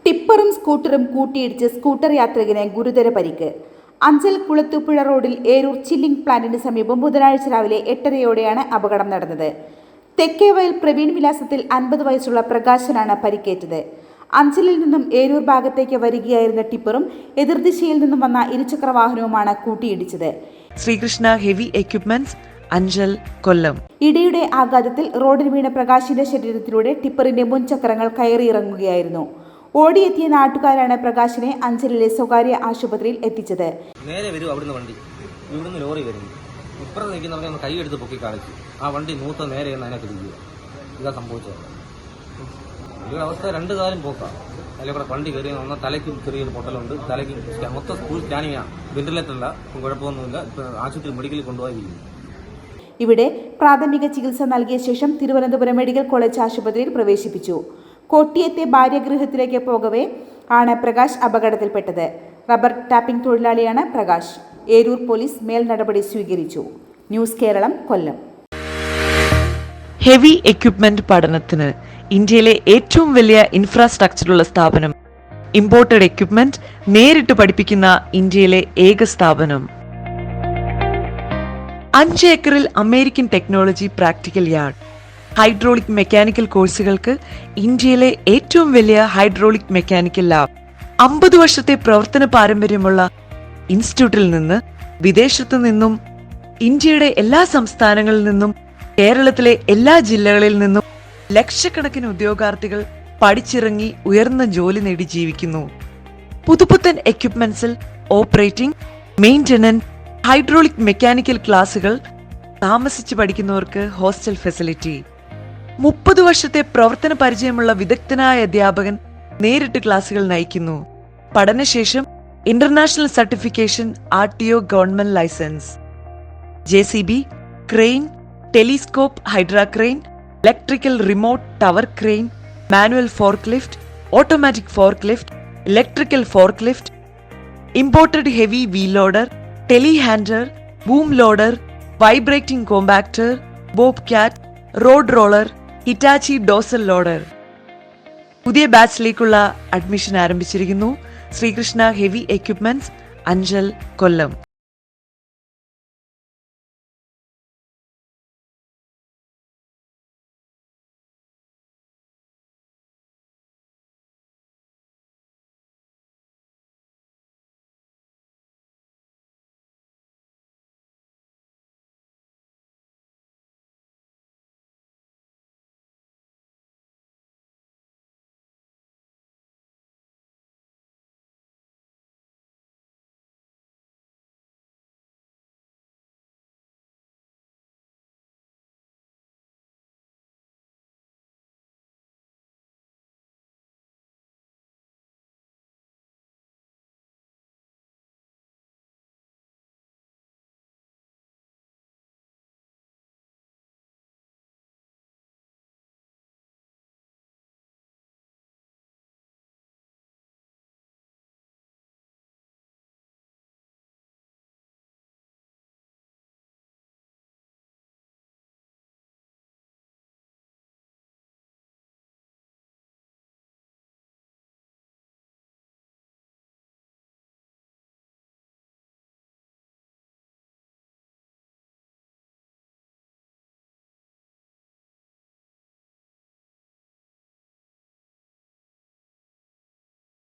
ടിപ്പറും സ്കൂട്ടറും കൂട്ടിയിടിച്ച് സ്കൂട്ടർ യാത്രികന് ഗുരുതര പരിക്ക്. അഞ്ചൽ കുളത്തൂപ്പുഴ റോഡിൽ ഏരൂർ ചില്ലിംഗ് പ്ലാന്റിന് സമീപം ബുധനാഴ്ച രാവിലെ 8:30യോടെയാണ് അപകടം നടന്നത്. തെക്കേവയൽ പ്രവീൺ വിലാസത്തിൽ 50 വയസ്സുള്ള പ്രകാശനാണ് പരിക്കേറ്റത്. അഞ്ചലിൽ നിന്നും ഏരൂർ ഭാഗത്തേക്ക് വരികയായിരുന്ന ടിപ്പറും എതിർദിശയിൽ നിന്നും വന്ന ഇരുചക്ര വാഹനവുമാണ് കൂട്ടിയിടിച്ചത്. ശ്രീകൃഷ്ണ ഹെവി എക്യുപ്മെന്റ്സ്, അഞ്ചൽ, കൊല്ലം. ഇടിയുടെ ആഘാതത്തിൽ റോഡിൽ വീണ പ്രകാശിന്റെ ശരീരത്തിലൂടെ ടിപ്പറിന്റെ മുൻചക്രങ്ങൾ കയറിയിറങ്ങുകയായിരുന്നു. ഓടിയെത്തിയ നാട്ടുകാരാണ് പ്രകാശിനെ അഞ്ചലിലെ സ്വകാര്യ ആശുപത്രിയിൽ എത്തിച്ചത്. നേരെ വരും അവിടുന്ന് വണ്ടി, ഇവിടുന്ന് ലോറി വരുന്നു. ഇപ്പുറത്ത് നിൽക്കുന്നവരെ കൈ എടുത്ത് പൊക്കി കാണിച്ചു. ആ വണ്ടി നൂത്ത നേരെ അതിനെ കിടിക്കുക. ഇതാ സംഭവിച്ചത്. ഈ അവസ്ഥ രണ്ടു കാലം പോക്കാം. അതിലെ കൂടെ വണ്ടി കയറി വന്നാൽ തലയ്ക്കും ചെറിയൊരു പൊട്ടലുണ്ട്. തലയ്ക്ക് മൊത്തം സ്കൂൾ സ്കാനിങ്ങാണ്. വെന്റിലേറ്ററല്ല, കുഴപ്പമൊന്നുമില്ല. ആശുപത്രി മെഡിക്കലിൽ കൊണ്ടുപോയി. ഇവിടെ പ്രാഥമിക ചികിത്സ നൽകിയ ശേഷം തിരുവനന്തപുരം മെഡിക്കൽ കോളേജ് ആശുപത്രിയിൽ പ്രവേശിപ്പിച്ചു. കൊട്ടിയത്തെ ഭാര്യഗൃഹത്തിലേക്ക് പോകവേ ആണ് പ്രകാശ് അപകടത്തിൽപ്പെട്ടത്. റബ്ബർ ടാപ്പിംഗ് തൊഴിലാളിയാണ് പ്രകാശ്. ഏരൂർ പോലീസ് മേൽ നടപടി സ്വീകരിച്ചു. News Keralam, Kollam. Heavy equipment പഠനത്തിന് ഇന്ത്യയിലെ ഏറ്റവും വലിയ ഇൻഫ്രാസ്ട്രക്ചറുള്ള സ്ഥാപനം. ഇമ്പോർട്ടഡ് എക്യുപ്മെന്റ് നേരിട്ട് പഠിപ്പിക്കുന്ന ഇന്ത്യയിലെ ഏക സ്ഥാപനം. 5 ഏക്കറിൽ American technology practical yard. Hydraulic mechanical കോഴ്സുകൾക്ക് ഇന്ത്യയിലെ ഏറ്റവും വലിയ ഹൈഡ്രോളിക് മെക്കാനിക്കൽ ലാബ്. 50 വർഷത്തെ പ്രവർത്തന പാരമ്പര്യമുള്ള ഇൻസ്റ്റിറ്റ്യൂട്ടിൽ നിന്ന് വിദേശത്തു നിന്നും ഇന്ത്യയുടെ എല്ലാ സംസ്ഥാനങ്ങളിൽ നിന്നും കേരളത്തിലെ എല്ലാ ജില്ലകളിൽ നിന്നും ലക്ഷക്കണക്കിന് ഉദ്യോഗാർത്ഥികൾ പഠിച്ചിറങ്ങി ഉയർന്ന ജോലി നേടി ജീവിക്കുന്നു. പുതുപുത്തൻ എക്യുപ്മെന്റ്സിൽ ഓപ്പറേറ്റിംഗ്, മെയിന്റനൻസ്, ഹൈഡ്രോളിക് മെക്കാനിക്കൽ ക്ലാസുകൾ, താമസിച്ച് പഠിക്കുന്നവർക്ക് ഹോസ്റ്റൽ ഫെസിലിറ്റി. 30 വർഷത്തെ പ്രവർത്തന പരിചയമുള്ള വിദഗ്ധനായ അധ്യാപകൻ നേരിട്ട് ക്ലാസുകൾ നയിക്കുന്നു. പഠനശേഷം international certification, RTO government licence. JCB, crane, telescope, hydra crane, electrical remote tower crane, manual forklift, automatic forklift, electrical forklift, imported heavy wheel loader, telehandler, boom loader, vibrating compactor, Bobcat, road roller, Hitachi dozer loader. പുതിയ ബാച്ചിലേക്കുള്ള admission ആരംഭിച്ചിരിക്കുന്നു. Sreekrishna heavy equipments, Anchal, കൊല്ലം.